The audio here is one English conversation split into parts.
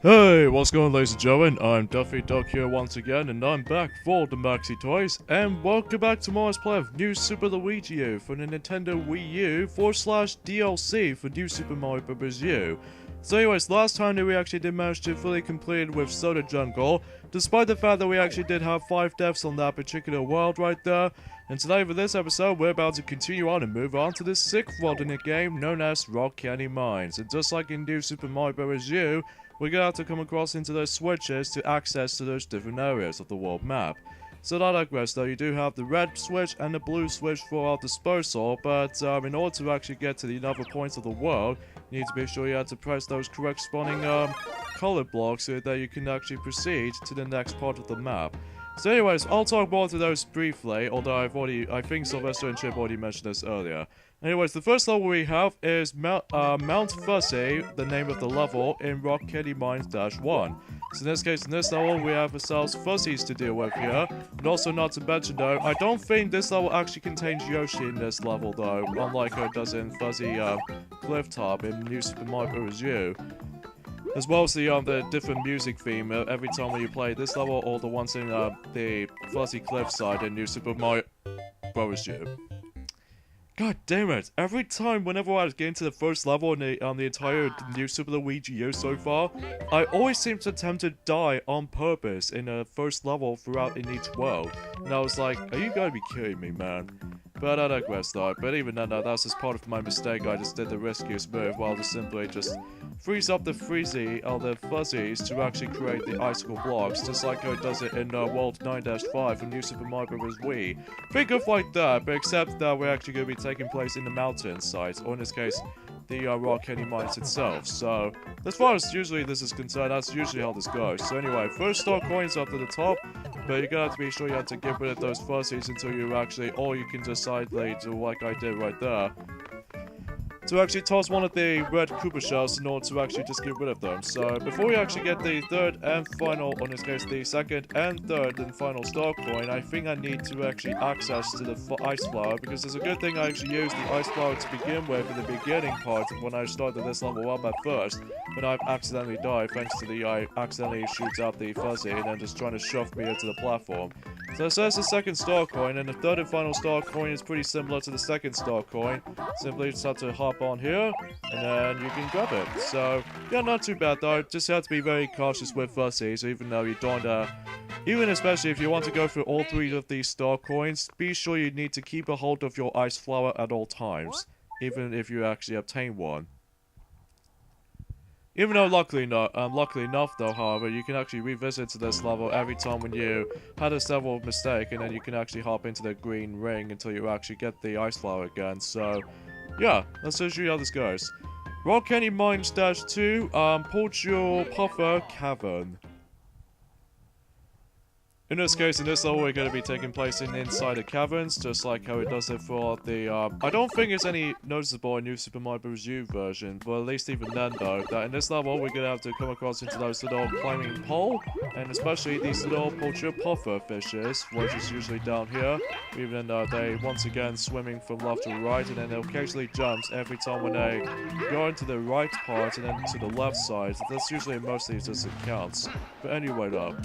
Hey, what's going on, ladies and gentlemen? I'm Duffy Duck here once again, and I'm back for the Maxi Toys, and welcome back to my play of New Super Luigi U for the Nintendo Wii U /DLC for New Super Mario Bros. U. So anyways, last time that we actually did manage to fully complete with Soda Jungle, despite the fact that we actually did have 5 deaths on that particular world right there. And today for this episode, we're about to continue on and move on to the 6th world in the game, known as Rock Candy Mines. And just like in New Super Mario Bros. U, we're gonna have to come across into those switches to access to those different areas of the world map. So I digress though, you do have the red switch and the blue switch for our disposal, but in order to actually get to the other points of the world, you need to be sure you have to press those correct spawning color blocks so that you can actually proceed to the next part of the map. So anyways, I'll talk more to those briefly, although I think Sylvester and Chip already mentioned this earlier. Anyways, the first level we have is Mount Fuzzy, the name of the level, in Rock Candy Mines -1. So in this case, in this level, we have ourselves Fuzzies to deal with here. And also not to mention though, I don't think this level actually contains Yoshi in this level though, unlike how it does in Fuzzy Cliff Top in New Super Mario Bros. U. As well as the different music theme every time when you play this level or the ones in the Fuzzy Cliffside in New Super Mario Bros. U. God damn it! Every time, whenever I get into the first level on the entire New Super Luigi U so far, I always seem to attempt to die on purpose in the first level throughout in each world. And I was like, are you gonna be kidding me, man? But I digress though. But even then, that's just part of my mistake. I just did the riskiest move while just simply just freeze up the fuzzies to actually create the icicle blocks, just like how it does it in World 9-5 from New Super Mario Bros. Wii. Think of like that, but except that we're actually going to be taking place in the mountain sites, or in this case, the Rock Candy Mines itself. So, as far as usually this is concerned, that's usually how this goes. So anyway, first star coins up to the top, but you're gonna have to be sure you have to get rid of those fuzzies until you actually, or you can decide later, like I did right there, to actually toss one of the red Koopa shells in order to actually just get rid of them. So before we actually get the third and final, or in this case the second and third and final star coin, I think I need to actually access to the ice flower, because it's a good thing I actually used the ice flower to begin with in the beginning part when I started this level up at first, but I've accidentally died thanks to the I accidentally shoots out the fuzzy and then just trying to shove me into the platform. So that's the second star coin, and the third and final star coin is pretty similar to the second star coin. Simply just have to hop on here, and then you can grab it. So, yeah, not too bad though. Just have to be very cautious with fuzzies, even though you don't, even especially if you want to go through all 3 of these star coins, be sure you need to keep a hold of your ice flower at all times, even if you actually obtain one. Even though luckily enough though, however, you can actually revisit to this level every time when you had a several mistake, and then you can actually hop into the green ring until you actually get the ice flower again. So, yeah, that's usually how this goes. Rock Candy Mines -2, Portugal Puffer Cavern. In this case, in this level, we're going to be taking place inside the caverns, just like how it does it for the, I don't think it's any noticeable in New Super Mario Bros. U version, but at least even then, though, that in this level, we're going to have to come across into those little climbing pole, and especially these little Portugal Puffer fishes, which is usually down here, even though they, once again, swimming from left to right, and then they'll occasionally jumps every time when they go into the right part and then to the left side. That's usually mostly just it counts. But anyway, though.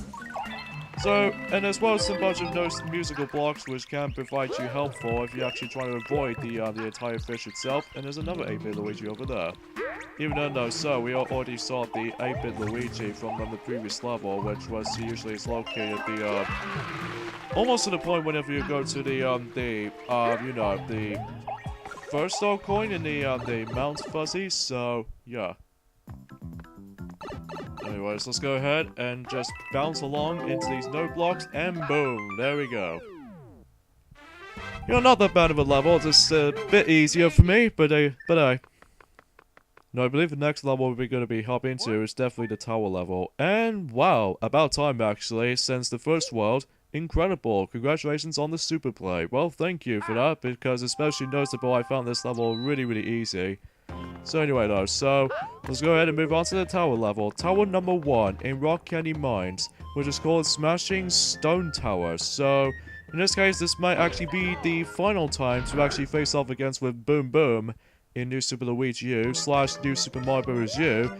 So, and as well as a bunch of those musical blocks which can provide you helpful if you're actually trying to avoid the entire fish itself. And there's another 8-bit Luigi over there. Even though so, we already saw the 8-bit Luigi from the previous level, which was usually is located at the almost to the point whenever you go to the you know, the first star coin in the Mount Fuzzy. So yeah. Anyways, let's go ahead and just bounce along into these note blocks, and boom, there we go. You know, not that bad of a level, just a bit easier for me, but no, I believe the next level we're going to be hopping into is definitely the tower level. And wow, about time actually, since the first world. Incredible, congratulations on the super play. Well, thank you for that, because especially noticeable I found this level really easy. So anyway though, so let's go ahead and move on to the tower level. Tower number 1 in Rock Candy Mines, which is called Smashing Stone Tower. So, in this case, this might actually be the final time to actually face off against with Boom Boom in New Super Luigi U / New Super Mario Bros. U.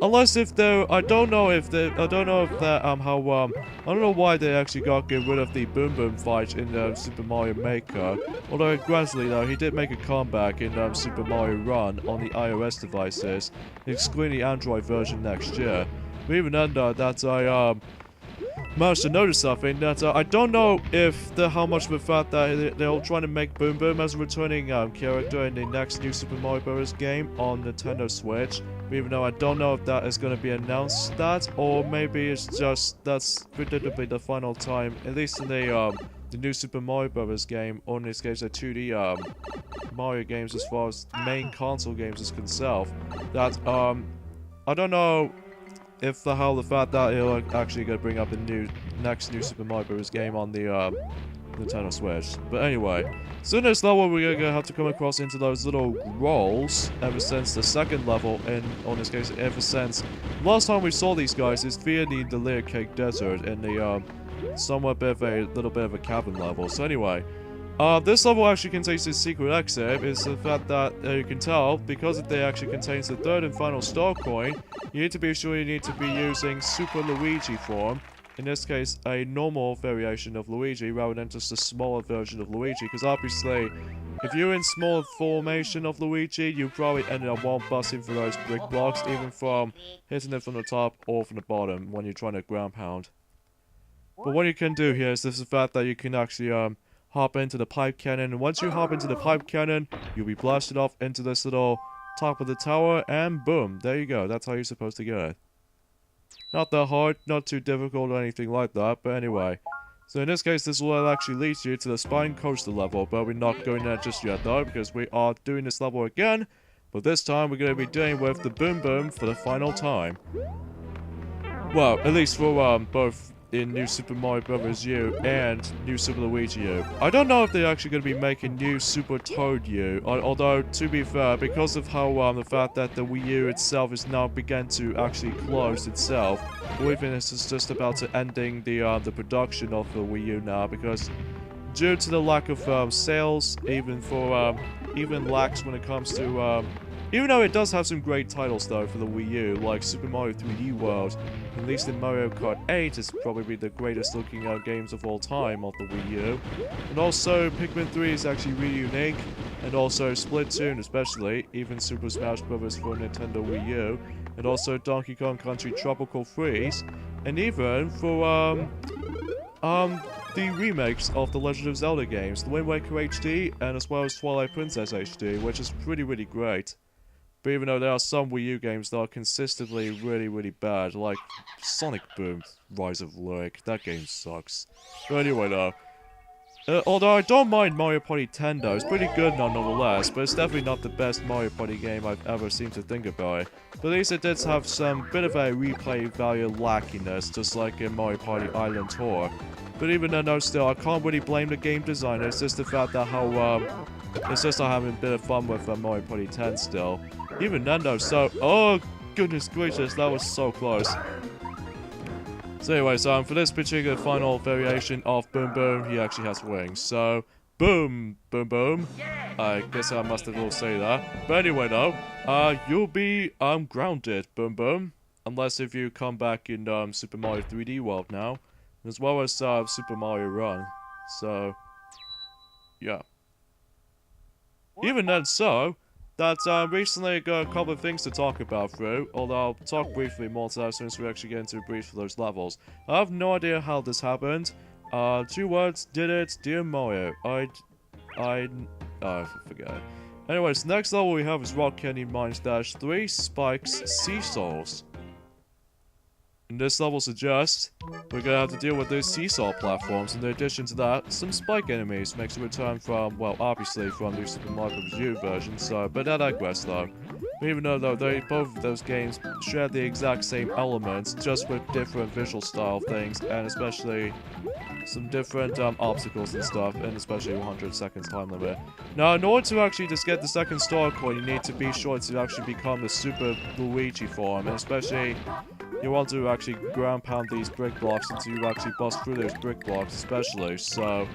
unless if they're, I don't know if they're, I don't know if that, I don't know why they actually got rid of the Boom Boom fight in Super Mario Maker. Although, granted, though, he did make a comeback in Super Mario Run on the iOS devices, excluding the Android version next year. But even then, that I, managed to notice something that I don't know if how much of a fact that they're trying to make Boom Boom as a returning character in the next new Super Mario Bros. Game on Nintendo Switch. But even though I don't know if that is going to be announced or maybe it's just that's predictably the final time, at least in the new Super Mario Bros. Game, or in this case the 2D Mario games as far as main console games is concerned. That I don't know if the fact that you're actually going to bring up the next new Super Mario Bros. Game on the Nintendo Switch. But anyway, so in this level we're going to have to come across into those little rolls ever since the second level, and in this case ever since last time we saw these guys is via the Layer Cake Desert in the somewhat little bit of a cabin level. So anyway, this level actually contains this secret exit. Is the fact that you can tell, because it actually contains the third and final star coin, you need to be sure you need to be using Super Luigi form. In this case, a normal variation of Luigi rather than just a smaller version of Luigi, because obviously, if you're in smaller formation of Luigi, you probably ended up busting through those brick blocks, even from hitting it from the top or from the bottom when you're trying to ground pound. But what you can do here is the fact that you can actually hop into the pipe cannon, and once you hop into the pipe cannon, you'll be blasted off into this little top of the tower, and boom, there you go. That's how you're supposed to get it. Not that hard, not too difficult or anything like that, but anyway. So in this case, this will actually lead you to the Spine Coaster level, but we're not going there just yet though, because we are doing this level again, but this time we're going to be dealing with the Boom Boom for the final time. Well, at least for both in New Super Mario Bros. U and New Super Luigi U. I don't know if they're actually going to be making New Super Toad U, although to be fair, because of how the fact that the Wii U itself is now began to actually close itself, believing this is just about to ending the production of the Wii U now, because due to the lack of sales, even lacks when it comes to even though it does have some great titles though for the Wii U, like Super Mario 3D World, at least in Mario Kart 8 is probably the greatest looking games of all time of the Wii U. And also Pikmin 3 is actually really unique, and also Splatoon especially, even Super Smash Bros. For Nintendo Wii U, and also Donkey Kong Country Tropical Freeze, and even for the remakes of the Legend of Zelda games, the Wind Waker HD, and as well as Twilight Princess HD, which is really great. But even though there are some Wii U games that are consistently really bad, like Sonic Boom Rise of Lyric, that game sucks. But anyway though, although I don't mind Mario Party 10 though, it's pretty good nonetheless, but it's definitely not the best Mario Party game I've ever seemed to think about it. But at least it did have some bit of a replay value lackiness, just like in Mario Party Island Tour. But even then, though, still, I can't really blame the game designer. It's just the fact that it's just I'm having a bit of fun with Mario Party 10 still. Even then, though, so, oh goodness gracious, that was so close. So anyway, so for this particular final variation of Boom Boom, he actually has wings. So, boom, boom, boom. I guess I must have all say that. But anyway, though, you'll be grounded, Boom Boom, unless if you come back in Super Mario 3D World now. As well as Super Mario Run. So, yeah. Even then, so, that recently I got a couple of things to talk about through, although I'll talk briefly more so since we actually get into a brief for those levels. I have no idea how this happened. 2 words, did it, dear Mario. I forget. Anyways, next level we have is Rock Candy Mines Dash 3 Spikes Seesaws. And this level suggests we're gonna have to deal with those seesaw platforms, and in addition to that, some spike enemies makes a return from, well, obviously from the Super Mario Bros. U version, so, but I digress though. Even though both of those games share the exact same elements, just with different visual style things, and especially some different obstacles and stuff, and especially 100 seconds time limit. Now, in order to actually just get the second star coin, you need to be sure to actually become the Super Luigi form, and especially you want to actually ground pound these brick blocks until you actually bust through those brick blocks especially, so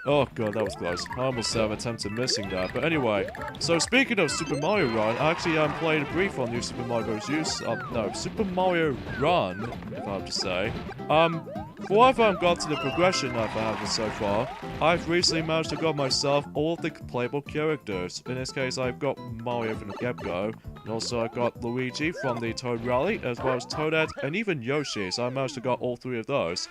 Oh god, that was close. I almost attempted missing that. But anyway, so speaking of Super Mario Run, I actually played a brief on New Super Mario Bros. Super Mario Run, if I have to say. For what I've got to the progression I've had so far, I've recently managed to got myself all of the playable characters. In this case, I've got Mario from the get-go, and also I've got Luigi from the Toad Rally, as well as Toadette, and even Yoshi, so I managed to got all 3 of those.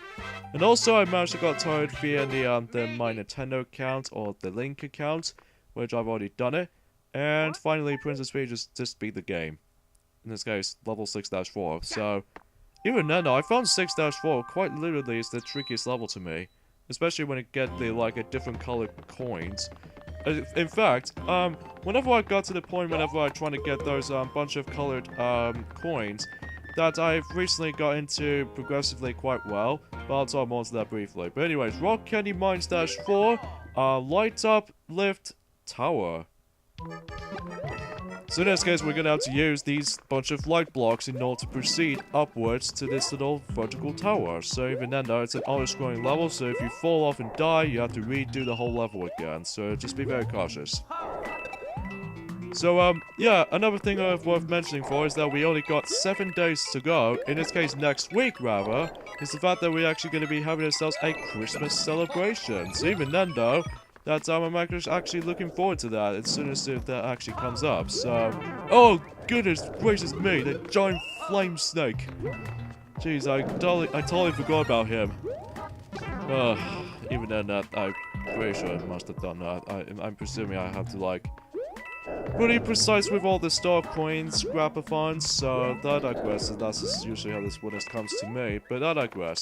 And also I managed to got Toad via the My Nintendo account, or the Link account, which I've already done it. And finally, Princess Peach just beat the game. In this case, level 6-4, so... Even then, I found 6-4 quite literally is the trickiest level to me. Especially when you get the, like, a different colored coins. In fact, whenever I got to the point whenever I try to get those, bunch of colored, coins, that I've recently got into progressively quite well, but I'll talk more to that briefly. But anyways, Rock Candy Mines -4, Light Up Lift Tower. So in this case, we're going to have to use these bunch of light blocks in order to proceed upwards to this little vertical tower. So even then though, it's an auto-scrolling level, so if you fall off and die, you have to redo the whole level again. So just be very cautious. So yeah, another thing worth mentioning for is that we only got 7 days to go, in this case next week rather, is the fact that we're actually going to be having ourselves a Christmas celebration. So even then though, I'm actually looking forward to that as soon as that actually comes up. So, oh goodness gracious me, the giant flame snake. Jeez, I totally forgot about him. Even then, I'm pretty sure I must have done that. I'm presuming I have to like pretty precise with all the star coins, scrapathons. So that I digress. That's just usually how this one comes to me. But I digress.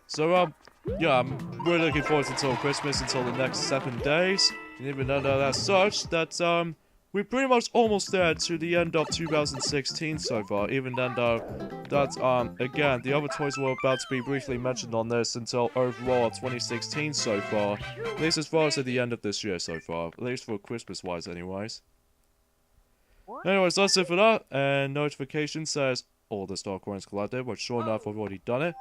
So yeah, I'm really looking forward until Christmas, until the next 7 days. And even though that's such, that, we're pretty much almost there to the end of 2016 so far. Even then though, that, again, the other toys were about to be briefly mentioned on this until overall 2016 so far. At least as far as at the end of this year so far. At least for Christmas-wise anyways. Anyways, that's it for that. And notification says all the star coins collected, which sure enough I've already done it.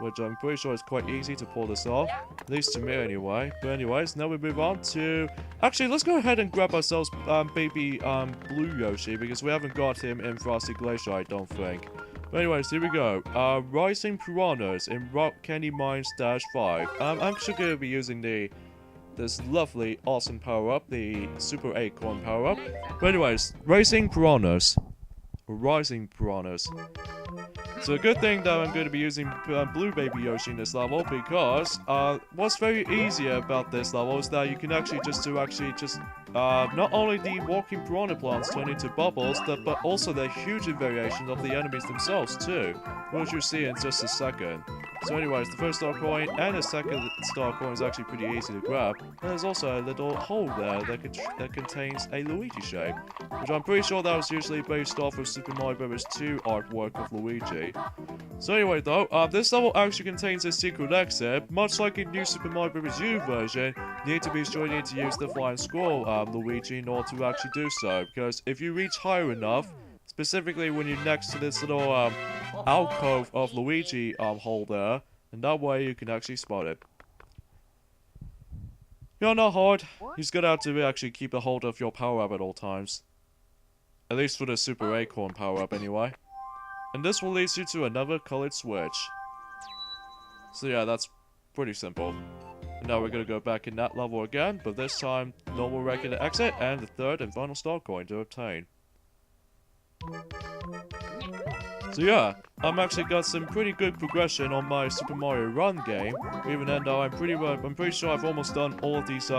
Which I'm pretty sure is quite easy to pull this off. At least to me anyway. But anyways, now we move on to... Actually, let's go ahead and grab ourselves baby Blue Yoshi. Because we haven't got him in Frosty Glacier, I don't think. But anyways, here we go. Rising Piranhas in Rock Candy Mines -5. I'm actually going to be using this lovely, awesome power-up. The Super Acorn power-up. But anyways, Rising Piranhas. So a good thing that I'm going to be using Blue Baby Yoshi in this level, because what's very easy about this level is that you can actually not only the walking piranha plants turn into bubbles, but also the huge variation of the enemies themselves too, which you'll see in just a second. So anyways, the first star coin and the second star coin is actually pretty easy to grab. And there's also a little hole there that contains a Luigi shape, which I'm pretty sure that was usually based off of Super Mario Bros. 2 artwork of Luigi. So anyway though, this level actually contains a secret exit. Much like in New Super Mario Bros. U version, you need to be sure you need to use the flying squirrel Luigi in order to actually do so. Because if you reach higher enough, specifically when you're next to this little alcove of Luigi hole there, and that way you can actually spot it. You're not hard. You just gotta have to actually keep a hold of your power-up at all times. At least for the Super Acorn power-up anyway. And this will lead you to another colored switch. So yeah, that's pretty simple. And now we're gonna go back in that level again, but this time, normal regular exit, and the third and final star coin to obtain. So yeah, I'm actually got some pretty good progression on my Super Mario Run game. Even then though, I'm pretty sure I've almost done all of these,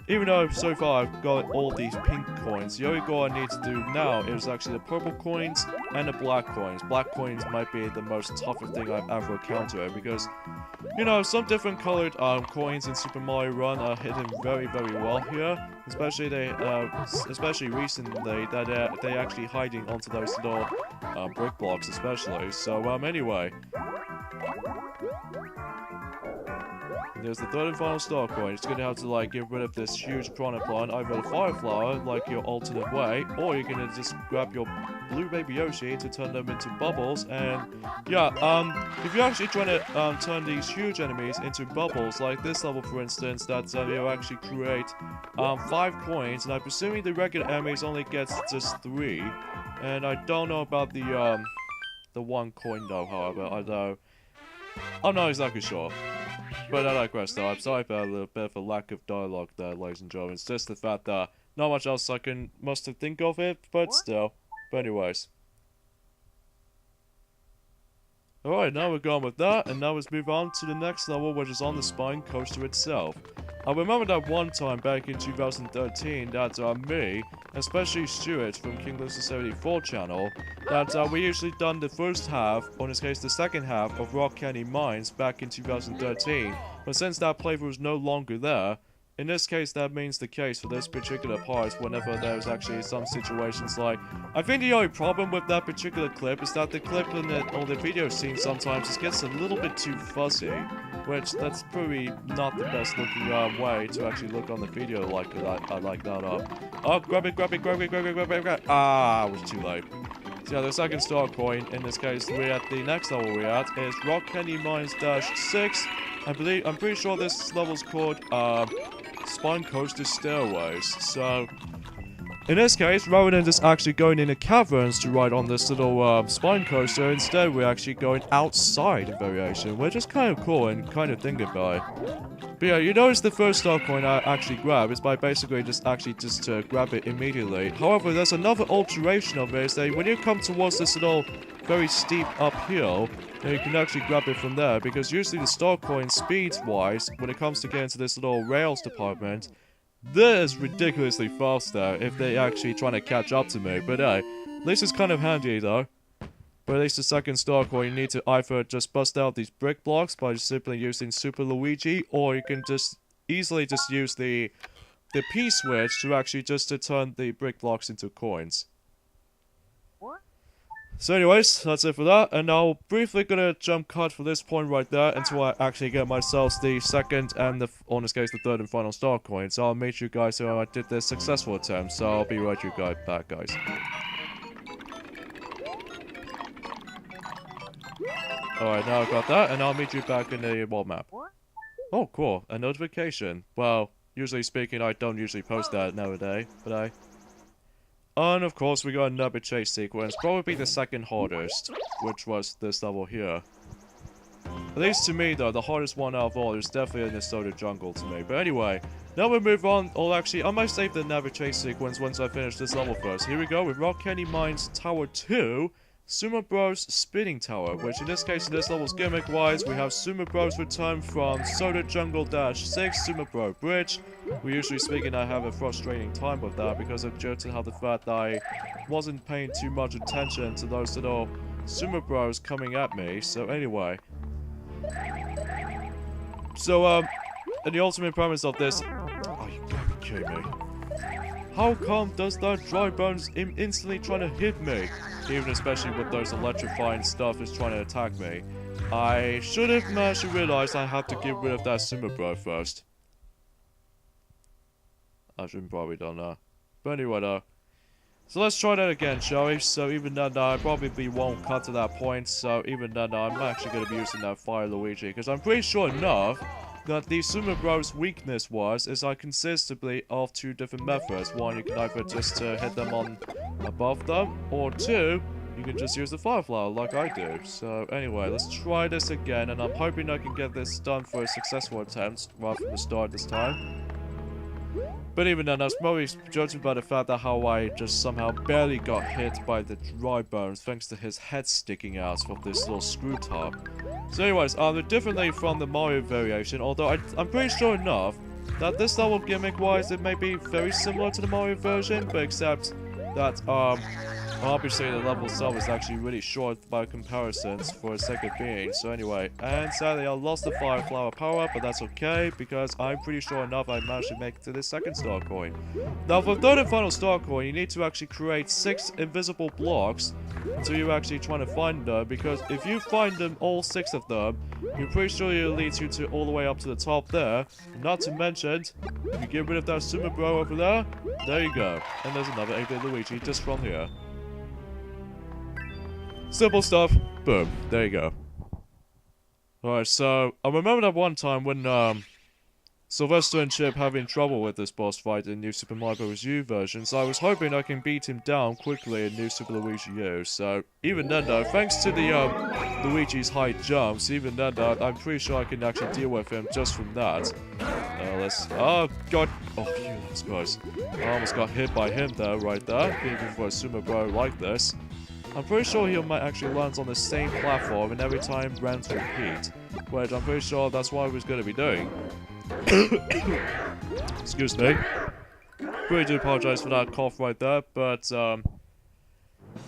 even though so far I've got all these pink coins, the only goal I need to do now is actually the purple coins and the black coins. Black coins might be the most toughest thing I've ever encountered, because, you know, some different colored, coins in Super Mario Run are hidden very, very well here. Especially recently, that they actually hiding onto those little, brick blocks especially. So, anyway. There's the third and final star coin. It's gonna have to, like, get rid of this huge piranha plant, either the fire flower, like your alternate way, or you're gonna just grab your blue baby Yoshi to turn them into bubbles. And yeah, if you're actually trying to turn these huge enemies into bubbles, like this level for instance, that you'll actually create 5 coins, and I'm presuming the regular enemies only gets just 3. And I don't know about the 1 coin though, however, although I'm not exactly sure. But I digress though. I'm sorry about a little bit of a lack of dialogue there, ladies and gentlemen. It's just the fact that not much else I can must think of it, but still. But anyways. Alright, now we're gone with that, and now let's move on to the next level, which is on the Spine Coaster itself. I remember that one time back in 2013 that me, especially Stuart from King Lucy 74 channel, that we usually done the first half, or in this case the second half, of Rock Candy Mines back in 2013, but since that playthrough is no longer there, in this case that means the case for this particular part whenever there's actually some situations like... I think the only problem with that particular clip is that the clip in the, or the video scene sometimes just gets a little bit too fuzzy, which that's probably not the best looking way to actually look on the video like that. Oh, grab it. Ah, I was too late. So yeah, the second star coin, in this case, we're at the next level we're at, is Rock Candy Mines -6. I'm pretty sure this level's called, Spine Coaster Stairways. So, in this case, rather than just actually going into caverns to ride on this little, spine coaster, instead we're actually going outside in variation, which is kind of cool and kind of thinking about it. But yeah, you notice the first star coin I actually grab is by basically just to grab it immediately. However, there's another alteration of it, is that when you come towards this little very steep uphill, then you can actually grab it from there, because usually the star coin speeds-wise, when it comes to getting to this little rails department, that is ridiculously fast there if they actually trying to catch up to me. But hey, at least it's kind of handy though. But at least the second star coin, you need to either just bust out these brick blocks by just simply using Super Luigi, or you can just easily just use the P switch to actually just to turn the brick blocks into coins. So anyways, that's it for that, and I'll briefly gonna jump cut for this point right there until I actually get myself the second and in this case the third and final star coin. So I'll meet you guys when I did this successful attempt, so I'll be right you guys back, guys. Alright, now I've got that, and I'll meet you back in the world map. Oh, cool, a notification. Well, usually speaking, I don't usually post that nowadays, but and of course, we got another chase sequence, probably the second hardest, which was this level here. At least to me though, the hardest one out of all is definitely in the Soda Jungle to me. But anyway, now we move on, or actually, I might save the Never Chase sequence once I finish this level first. Here we go with Rock Candy Mines Tower 2, Sumo Bros Spinning Tower, which in this case, in this level's gimmick-wise, we have Sumo Bros return from Soda Jungle -6, Sumo Bro Bridge. We usually speaking, I have a frustrating time with that because of due to how the fact that I wasn't paying too much attention to those little Sumo Bros coming at me. So anyway. So, and the ultimate premise of this... Oh, you gotta be kidding me. How come does that dry bones instantly trying to hit me? Even especially with those electrifying stuff is trying to attack me. I should have managed to realize I have to get rid of that Sumo Bro first. I should have probably done that. But anyway though. So let's try that again, shall we? So even then I probably won't cut to that point. So even then I'm actually going to be using that Fire Luigi. Because I'm pretty sure enough that the Sumo Bro's weakness is I consistently of 2 different methods. One, you can either just hit them on above them, or 2, you can just use the Fire Flower like I do. So anyway, let's try this again, and I'm hoping I can get this done for a successful attempt right from the start this time. But even then, I was probably judging by the fact that how I just somehow barely got hit by the dry bones thanks to his head sticking out of this little screw top. So anyways, differently from the Mario variation, although I'm pretty sure enough that this level gimmick-wise, it may be very similar to the Mario version, but except that, obviously the level itself is actually really short by comparisons for the sake of being. So anyway, and sadly I lost the Fire Flower power-up, but that's okay, because I'm pretty sure enough I managed to make it to the second star coin. Now for the third and final star coin, you need to actually create 6 invisible blocks until you're actually trying to find them, because if you find them, all 6 of them, you're pretty sure it leads you to all the way up to the top there. Not to mention, if you get rid of that Sumo Bro over there, there you go. And there's another 8-bit Luigi just from here. Simple stuff. Boom. There you go. Alright, so I remember that one time when Sylvester and Chip having trouble with this boss fight in New Super Mario Bros. U version, so I was hoping I can beat him down quickly in New Super Luigi U. So even then though, thanks to the Luigi's high jumps, even then though, I'm pretty sure I can actually deal with him just from that. Oh god, oh phew, that was close. I almost got hit by him though, right there, even for a sumo bro like this. I'm pretty sure he might actually land on the same platform and every time rounds repeat, which I'm pretty sure that's what I was going to be doing. Excuse me. Really do apologize for that cough right there, but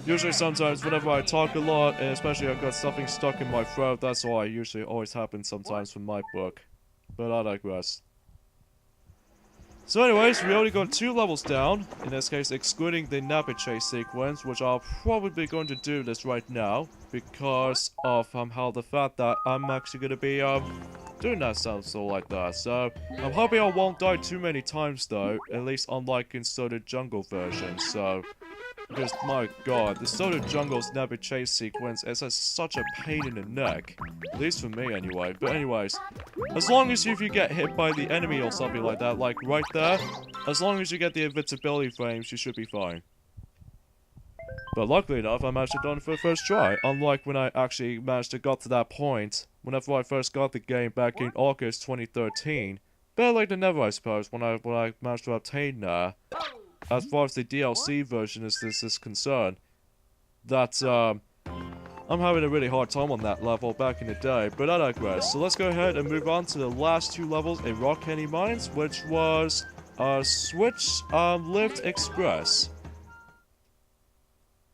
usually sometimes whenever I talk a lot, and especially I've got something stuck in my throat, that's why it usually always happens sometimes from my book. But I digress. So anyways, we only got 2 levels down, in this case excluding the Nappy Chase sequence, which I'm probably going to do this right now, because of how the fact that I'm actually going to be doing that sounds all like that. So I'm hoping I won't die too many times though, at least unlike in Soda Jungle version, so... Because, my god, the Soda Jungle's Nappy Chase sequence is such a pain in the neck. At least for me, anyway. But anyways, as long as if you get hit by the enemy or something like that, like right there, as long as you get the invincibility frames, you should be fine. But luckily enough, I managed to do it for the first try, unlike when I actually managed to got to that point, whenever I first got the game back in August 2013. Better late than never, I suppose, when I managed to obtain as far as the DLC version is concerned, that I'm having a really hard time on that level back in the day, but I digress. So let's go ahead and move on to the last 2 levels in Rock Candy Mines, which was Switch Lift Express.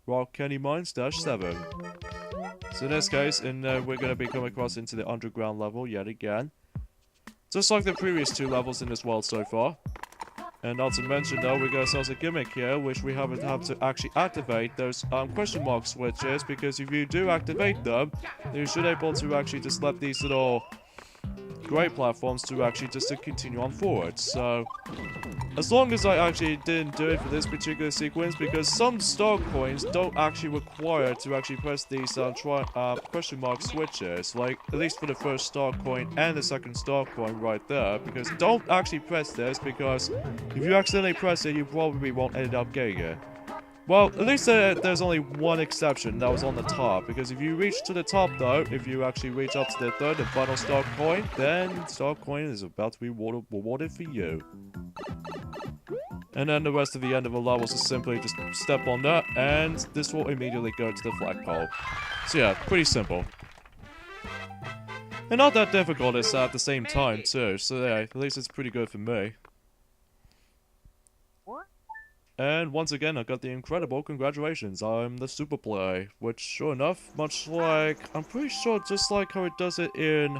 Rock Candy Mines -7. So in this case, we're going to be coming across into the underground level yet again. Just like the previous 2 levels in this world so far. And not to mention though, we got ourselves a gimmick here, which we have to actually activate those question mark switches, because if you do activate them, then you should be able to actually just let these little grey platforms to actually just to continue on forward. So, as long as I actually didn't do it for this particular sequence, because some star coins don't actually require to actually press these question mark switches, like at least for the first star coin and the second star coin right there, because don't actually press this, because if you accidentally press it, you probably won't end up getting it. Well, at least there's only one exception, that was on the top, because if you reach to the top though, if you actually reach up to the third and final star coin, then star coin is about to be rewarded for you. And then the rest of the end of the levels is simply just step on that, and this will immediately go to the flagpole. So yeah, pretty simple. And not that difficult at the same time too, so yeah, at least it's pretty good for me. And once again, I got the incredible congratulations, I'm the Super Play, which sure enough, much like, I'm pretty sure just like how it does it in,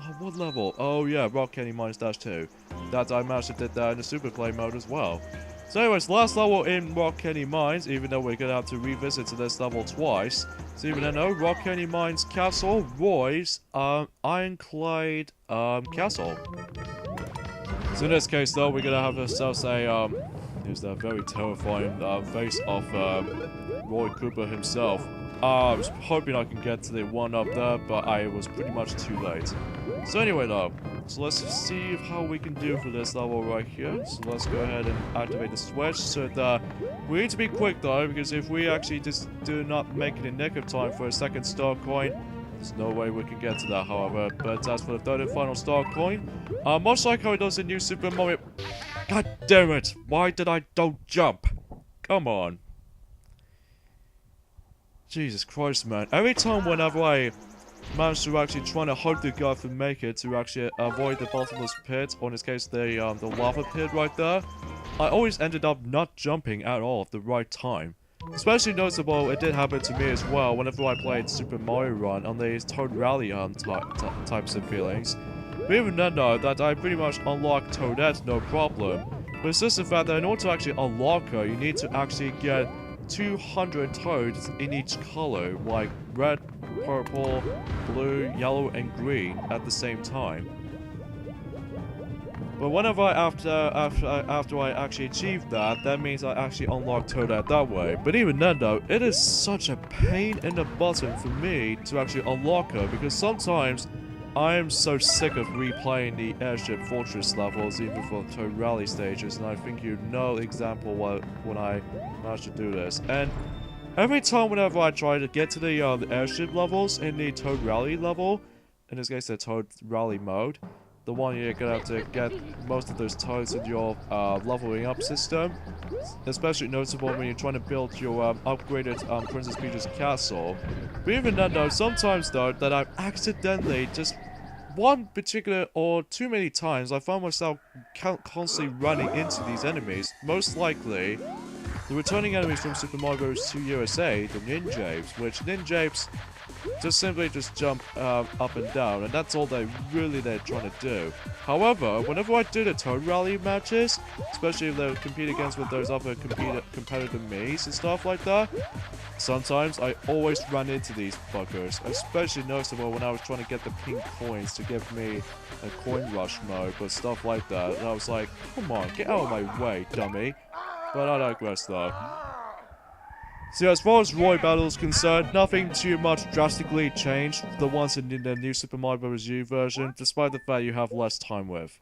oh, what level? Oh yeah, Rock Candy Mines -2. That I managed to did that in the Super Play mode as well. So anyways, last level in Rock Candy Mines, even though we're gonna have to revisit to this level twice. So even though Rock Candy Mines Castle, Roy's, Ironclad, Castle. So in this case though, we're gonna have ourselves a, here's that very terrifying face of Roy Cooper himself. I was hoping I can get to the one up there, but I was pretty much too late. So anyway though, so let's see how we can do for this level right here. So let's go ahead and activate the switch. So that we need to be quick though, because if we actually just do not make it in nick of time for a second star coin, there's no way we can get to that, however. But as for the third and final star coin, much like how it does in New Super Mario... God damn it! Why did I don't jump? Come on. Jesus Christ, man. Every time whenever I manage to actually try to hope the guy can make it to actually avoid the bottomless pit, or in this case the lava pit right there, I always ended up not jumping at all at the right time. Especially noticeable, it did happen to me as well whenever I played Super Mario Run on the Toad Rally types of feelings. But even then though, that I pretty much unlocked Toadette no problem. But it's just the fact that in order to actually unlock her, you need to actually get 200 toads in each color, like red, purple, blue, yellow, and green at the same time. But whenever after I actually achieve that, that means I actually unlock Toadette that way. But even then though, it is such a pain in the button for me to actually unlock her, because sometimes I am so sick of replaying the airship fortress levels even for Toad Rally stages, and I think you know the example when I managed to do this. And every time whenever I try to get to the airship levels in the Toad Rally level, in this case the Toad Rally mode, the one you're gonna have to get most of those toads in your leveling up system. Especially noticeable when you're trying to build your upgraded Princess Peach's castle. But even then though, sometimes though, that I've accidentally just one particular or too many times I found myself constantly running into these enemies. Most likely, the returning enemies from Super Mario Bros. 2 USA, the Ninjapes, which Ninjapes just simply jump up and down, and that's all they're trying to do. However, whenever I do the Toad Rally matches, especially if they compete against with those other competitive me's and stuff like that, sometimes I always run into these fuckers, especially noticeable when I was trying to get the pink coins to give me a coin rush mode, but stuff like that, and I was like, come on, get out of my way, dummy. But I digress though. So as far as Roy Battle is concerned, nothing too much drastically changed the ones in the new Super Mario Bros. U version, despite the fact you have less time with.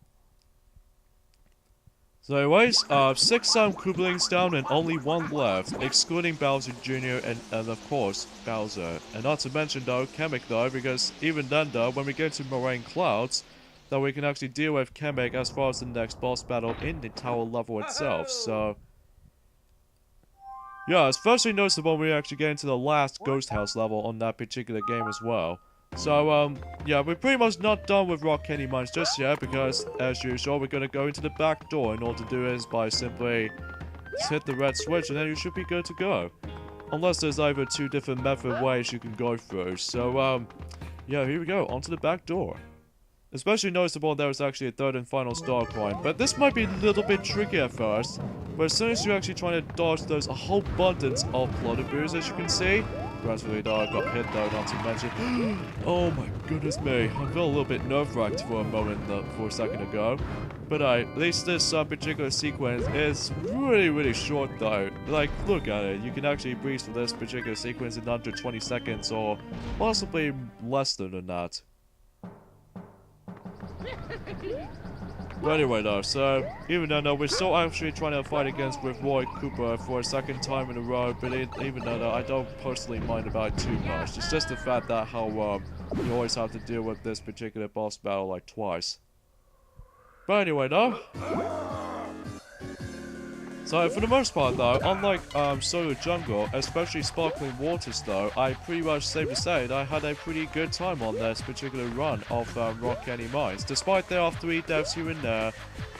So anyways, 6 Koopalings down and only 1 left, excluding Bowser Jr. and of course, Bowser. And not to mention though, Kamek though, because even then though, when we get to Moraine Clouds, that we can actually deal with Kamek as far as the next boss battle in the tower level itself, so... yeah, especially noticeable when we actually get into the last Ghost House level on that particular game as well. So, yeah, we're pretty much not done with Rock Candy Mines just yet, because, as usual, we're gonna go into the back door, and all to do is by simply hit the red switch, and then you should be good to go. Unless there's either 2 different method ways you can go through. So, yeah, here we go, onto the back door. Especially noticeable there was actually a 3rd and final star coin, but this might be a little bit tricky at first. But as soon as you're actually trying to dodge, there's a whole abundance of Plutterboos, as you can see. Gradually though, I got hit though, not to mention. Oh my goodness me, I felt a little bit nerve-wracked for a moment, for a second ago. But at least this particular sequence is really short though. Like, look at it, you can actually breeze through this particular sequence in under 20 seconds, or possibly less than that. But anyway though, so even though we're still actually trying to fight against with Roy Cooper for a 2nd time in a row, but even though I don't personally mind about it too much. It's just the fact that how you always have to deal with this particular boss battle like twice. But anyway though. So for the most part though, unlike Solo Jungle, especially Sparkling Waters though, I pretty much safe to say that I had a pretty good time on this particular run of Rock Candy Mines. Despite there are 3 deaths here and there,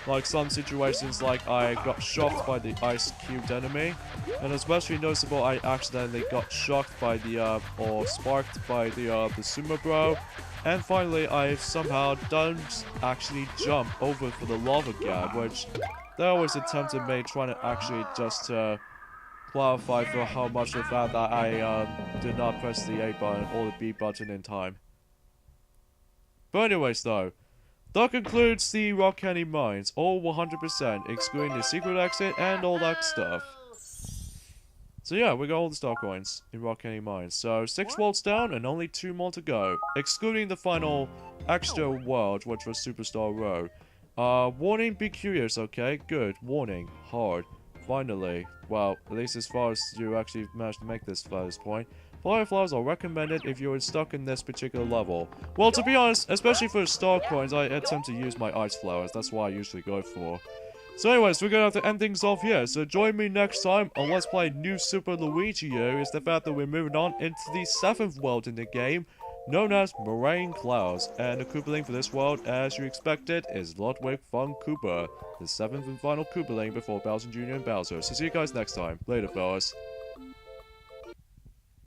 like some situations like I got shocked by the ice cubed enemy, and especially noticeable I accidentally got shocked by the, or sparked by the Sumo Bro. And finally, I somehow don't actually jump over for the lava gap, which they always attempted me trying to actually just clarify for how much of that I did not press the A button or the B button in time. But anyways though, that concludes the Rock Candy Mines, all 100%, excluding the secret exit and all that stuff. So yeah, we got all the star coins in Rock Candy Mines. So 6 worlds down and only 2 more to go, excluding the final extra world, which was Superstar Row. Warning, be curious, okay? Good. Warning. Hard. Finally. Well, at least as far as you actually managed to make this by this point. Fireflies are recommended if you're stuck in this particular level. Well, to be honest, especially for star coins, I attempt to use my ice flowers. That's what I usually go for. So anyways, we're gonna have to end things off here. So join me next time on Let's Play New Super Luigi U. Is the fact that we're moving on into the 7th world in the game, known as Moraine Clouds. And the Koopaling for this world, as you expected, is Ludwig von Koopa, the 7th and final Koopaling before Bowser Jr. and Bowser. So see you guys next time. Later, fellas.